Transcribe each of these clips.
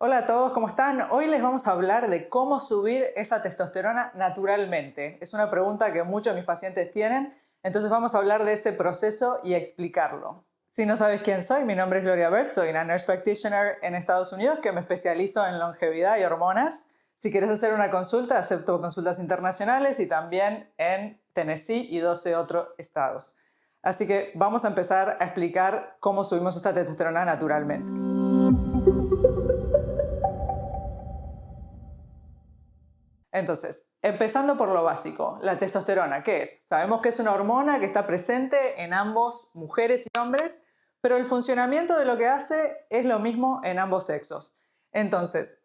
Hola a todos, ¿cómo están? Hoy les vamos a hablar de cómo subir esa testosterona naturalmente. Es una pregunta que muchos de mis pacientes tienen, entonces vamos a hablar de ese proceso y explicarlo. Si no sabes quién soy, mi nombre es Gloria Bert, soy una nurse practitioner en Estados Unidos que me especializo en longevidad y hormonas. Si quieres hacer una consulta, acepto consultas internacionales y también en Tennessee y 12 otros estados. Así que vamos a empezar a explicar cómo subimos esta testosterona naturalmente. Entonces, empezando por lo básico, la testosterona, ¿qué es? Sabemos que es una hormona que está presente en ambos, mujeres y hombres, pero el funcionamiento de lo que hace es lo mismo en ambos sexos. Entonces,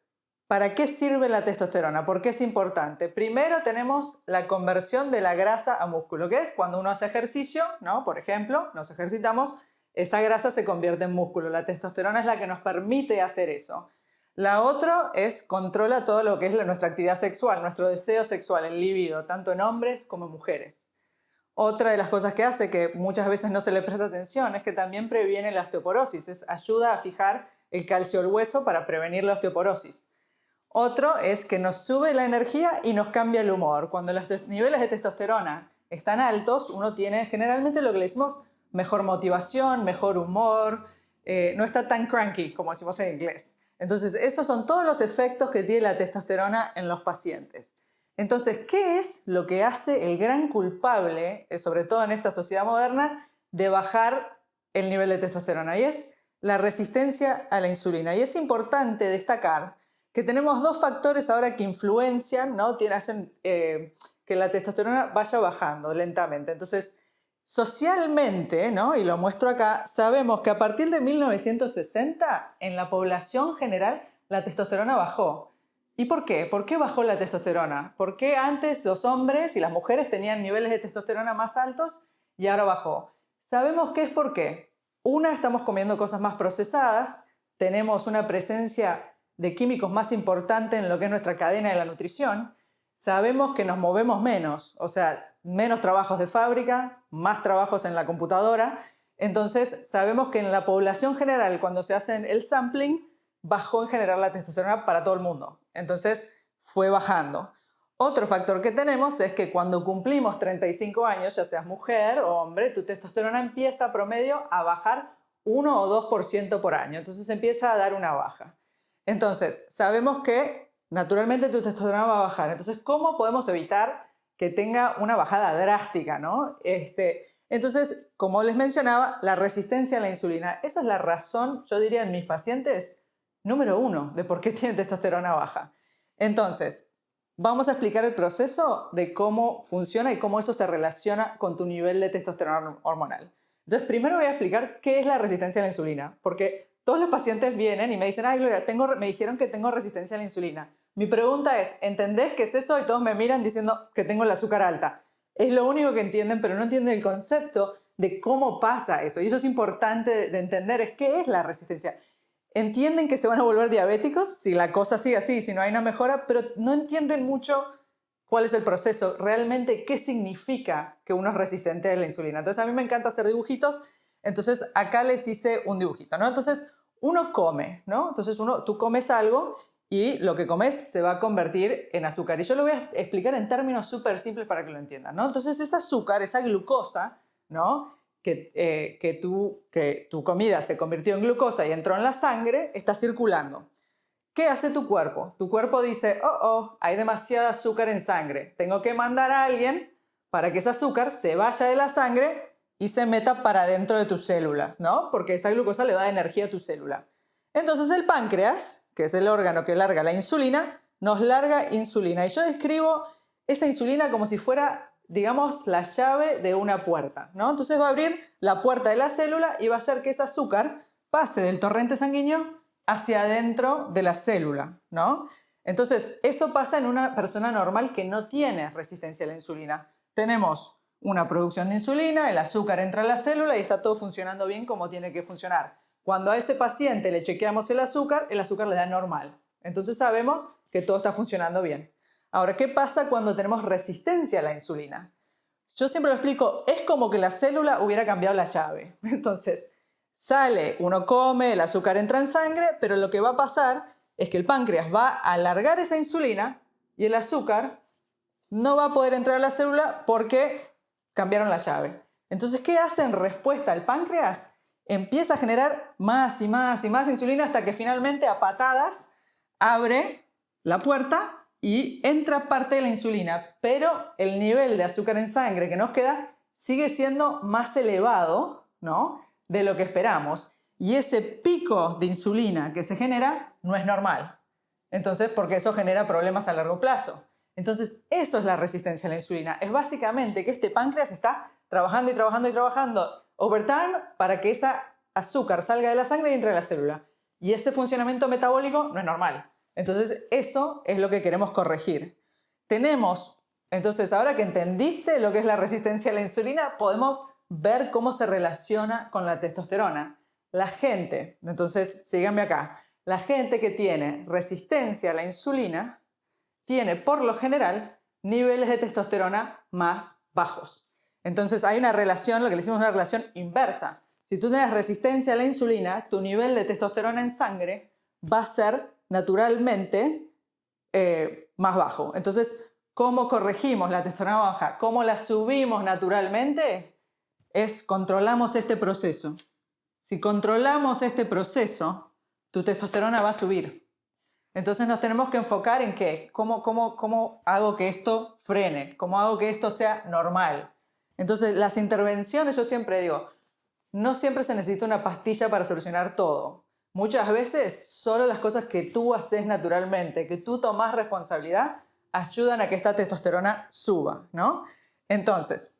¿para qué sirve la testosterona? ¿Por qué es importante? Primero tenemos la conversión de la grasa a músculo, que es cuando uno hace ejercicio, ¿no? Por ejemplo, nos ejercitamos, esa grasa se convierte en músculo. La testosterona es la que nos permite hacer eso. La otra es controla todo lo que es nuestra actividad sexual, nuestro deseo sexual, el libido, tanto en hombres como en mujeres. Otra de las cosas que hace, que muchas veces no se le presta atención, es que también previene la osteoporosis, ayuda a fijar el calcio al hueso para prevenir la osteoporosis. Otro es que nos sube la energía y nos cambia el humor. Cuando los niveles de testosterona están altos, uno tiene generalmente lo que le decimos mejor motivación, mejor humor, no está tan cranky como decimos en inglés. Entonces, esos son todos los efectos que tiene la testosterona en los pacientes. Entonces, ¿qué es lo que hace el gran culpable, sobre todo en esta sociedad moderna, de bajar el nivel de testosterona? Y es la resistencia a la insulina. Y es importante destacar que tenemos dos factores ahora que influencian, ¿no? Hacen que la testosterona vaya bajando lentamente. Entonces, socialmente, ¿no? Y lo muestro acá, sabemos que a partir de 1960 en la población general la testosterona bajó. ¿Y por qué? ¿Por qué bajó la testosterona? ¿Por qué antes los hombres y las mujeres tenían niveles de testosterona más altos y ahora bajó? Sabemos que es porque, una, estamos comiendo cosas más procesadas, tenemos una presencia de químicos más importante en lo que es nuestra cadena de la nutrición, sabemos que nos movemos menos, o sea, menos trabajos de fábrica, más trabajos en la computadora. Entonces, sabemos que en la población general, cuando se hace el sampling, bajó en general la testosterona para todo el mundo. Entonces, fue bajando. Otro factor que tenemos es que cuando cumplimos 35 años, ya seas mujer o hombre, tu testosterona empieza promedio a bajar 1 o 2% por año. Entonces, empieza a dar una baja. Entonces, sabemos que naturalmente tu testosterona va a bajar. Entonces, ¿cómo podemos evitar que tenga una bajada drástica, ¿no? Entonces, como les mencionaba, la resistencia a la insulina. Esa es la razón, yo diría, en mis pacientes, número uno, de por qué tienen testosterona baja. Entonces, vamos a explicar el proceso de cómo funciona y cómo eso se relaciona con tu nivel de testosterona hormonal. Entonces, primero voy a explicar qué es la resistencia a la insulina, porque todos los pacientes vienen y me dicen, ay Gloria, me dijeron que tengo resistencia a la insulina. Mi pregunta es, ¿entendés qué es eso? Y todos me miran diciendo que tengo el azúcar alta. Es lo único que entienden, pero no entienden el concepto de cómo pasa eso. Y eso es importante de entender, es qué es la resistencia. Entienden que se van a volver diabéticos si la cosa sigue así, si no hay una mejora, pero no entienden mucho cuál es el proceso, realmente qué significa que uno es resistente a la insulina. Entonces a mí me encanta hacer dibujitos, entonces acá les hice un dibujito, ¿no? Entonces uno come, ¿no? Entonces tú comes algo y lo que comes se va a convertir en azúcar. Y yo lo voy a explicar en términos súper simples para que lo entiendan, ¿no? Entonces ese azúcar, esa glucosa, ¿no? Que tu comida se convirtió en glucosa y entró en la sangre, está circulando. ¿Qué hace tu cuerpo? Tu cuerpo dice, hay demasiada azúcar en sangre. Tengo que mandar a alguien para que ese azúcar se vaya de la sangre y se meta para dentro de tus células, ¿no? Porque esa glucosa le da energía a tu célula. Entonces el páncreas, que es el órgano que larga la insulina, nos larga insulina. Y yo describo esa insulina como si fuera, digamos, la llave de una puerta, ¿no? Entonces va a abrir la puerta de la célula y va a hacer que ese azúcar pase del torrente sanguíneo hacia adentro de la célula, ¿no? Entonces, eso pasa en una persona normal que no tiene resistencia a la insulina. Tenemos una producción de insulina, el azúcar entra a la célula y está todo funcionando bien como tiene que funcionar. Cuando a ese paciente le chequeamos el azúcar le da normal. Entonces sabemos que todo está funcionando bien. Ahora, ¿qué pasa cuando tenemos resistencia a la insulina? Yo siempre lo explico, es como que la célula hubiera cambiado la llave. Entonces, uno come, el azúcar entra en sangre, pero lo que va a pasar es que el páncreas va a alargar esa insulina y el azúcar no va a poder entrar a la célula porque cambiaron la llave. Entonces, ¿qué hace en respuesta al páncreas? Empieza a generar más y más y más insulina hasta que finalmente a patadas abre la puerta y entra parte de la insulina, pero el nivel de azúcar en sangre que nos queda sigue siendo más elevado, ¿no?, de lo que esperamos. Y ese pico de insulina que se genera no es normal. Entonces, porque eso genera problemas a largo plazo. Entonces, eso es la resistencia a la insulina. Es básicamente que este páncreas está trabajando y trabajando y trabajando overtime para que ese azúcar salga de la sangre y entre a la célula. Y ese funcionamiento metabólico no es normal. Entonces, eso es lo que queremos corregir. Entonces, ahora que entendiste lo que es la resistencia a la insulina, podemos ver cómo se relaciona con la testosterona. La gente, entonces, síganme acá, la gente que tiene resistencia a la insulina tiene, por lo general, niveles de testosterona más bajos. Entonces, hay una relación, lo que le decimos una relación inversa. Si tú tienes resistencia a la insulina, tu nivel de testosterona en sangre va a ser naturalmente más bajo. Entonces, ¿cómo corregimos la testosterona baja? ¿Cómo la subimos naturalmente? Controlamos este proceso. Si controlamos este proceso, tu testosterona va a subir. Entonces nos tenemos que enfocar en qué, cómo hago que esto frene, cómo hago que esto sea normal. Entonces las intervenciones, yo siempre digo, no siempre se necesita una pastilla para solucionar todo. Muchas veces solo las cosas que tú haces naturalmente, que tú tomas responsabilidad, ayudan a que esta testosterona suba, ¿no? Entonces,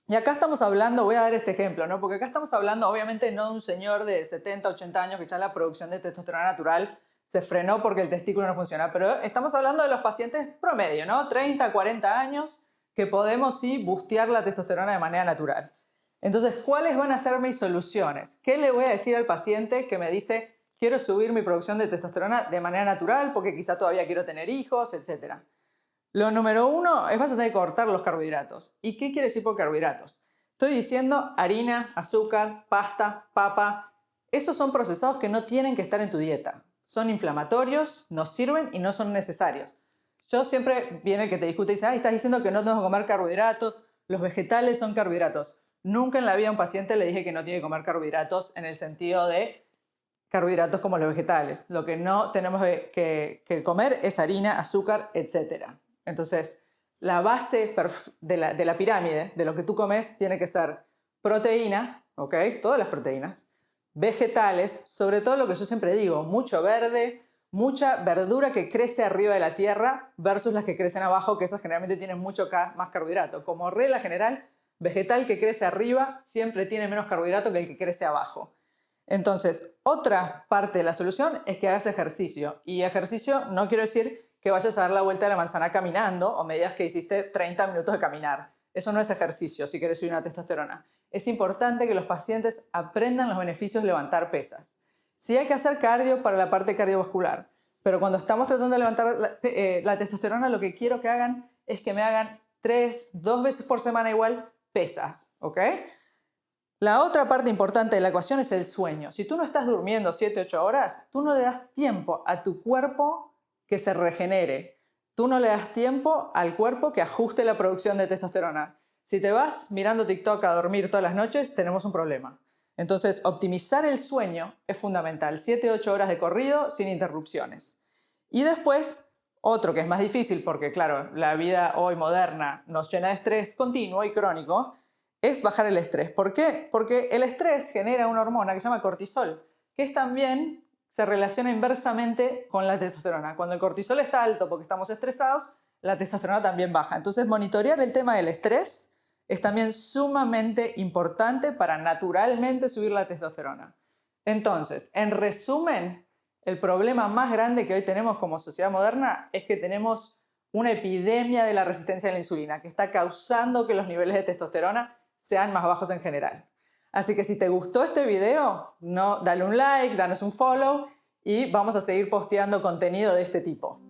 y acá estamos hablando, voy a dar este ejemplo, ¿no? Porque acá estamos hablando obviamente no de un señor de 70, 80 años que ya la producción de testosterona natural se frenó porque el testículo no funciona, pero estamos hablando de los pacientes promedio, ¿no? 30, 40 años que podemos sí bustear la testosterona de manera natural. Entonces, ¿cuáles van a ser mis soluciones? ¿Qué le voy a decir al paciente que me dice quiero subir mi producción de testosterona de manera natural porque quizá todavía quiero tener hijos, etcétera? Lo número uno es vas a tener que cortar los carbohidratos. ¿Y qué quiere decir por carbohidratos? Estoy diciendo harina, azúcar, pasta, papa. Esos son procesados que no tienen que estar en tu dieta. Son inflamatorios, no sirven y no son necesarios. Yo siempre viene el que te discute y dice, estás diciendo que no tengo que comer carbohidratos, los vegetales son carbohidratos. Nunca en la vida a un paciente le dije que no tiene que comer carbohidratos en el sentido de carbohidratos como los vegetales. Lo que no tenemos que comer es harina, azúcar, etc. Entonces, la base de la pirámide de lo que tú comes tiene que ser proteína, ¿ok? Todas las proteínas, vegetales, sobre todo lo que yo siempre digo, mucho verde, mucha verdura que crece arriba de la tierra versus las que crecen abajo, que esas generalmente tienen mucho más carbohidrato. Como regla general, vegetal que crece arriba siempre tiene menos carbohidrato que el que crece abajo. Entonces, otra parte de la solución es que hagas ejercicio. Y ejercicio no quiero decir que vayas a dar la vuelta de la manzana caminando o me digas que hiciste 30 minutos de caminar. Eso no es ejercicio si quieres subir una testosterona. Es importante que los pacientes aprendan los beneficios de levantar pesas. Sí hay que hacer cardio para la parte cardiovascular, pero cuando estamos tratando de levantar la testosterona, lo que quiero que hagan es que me hagan 2 veces por semana igual pesas, ¿ok? La otra parte importante de la ecuación es el sueño. Si tú no estás durmiendo 7, 8 horas, tú no le das tiempo a tu cuerpo que se regenere. Tú no le das tiempo al cuerpo que ajuste la producción de testosterona. Si te vas mirando TikTok a dormir todas las noches, tenemos un problema. Entonces, optimizar el sueño es fundamental. 7, 8 horas de corrido sin interrupciones. Y después, otro que es más difícil porque, claro, la vida hoy moderna nos llena de estrés continuo y crónico, es bajar el estrés. ¿Por qué? Porque el estrés genera una hormona que se llama cortisol, que también se relaciona inversamente con la testosterona. Cuando el cortisol está alto porque estamos estresados, la testosterona también baja. Entonces, monitorear el tema del estrés es también sumamente importante para naturalmente subir la testosterona. Entonces, en resumen, el problema más grande que hoy tenemos como sociedad moderna es que tenemos una epidemia de la resistencia a la insulina que está causando que los niveles de testosterona sean más bajos en general. Así que si te gustó este video, dale un like, danos un follow y vamos a seguir posteando contenido de este tipo.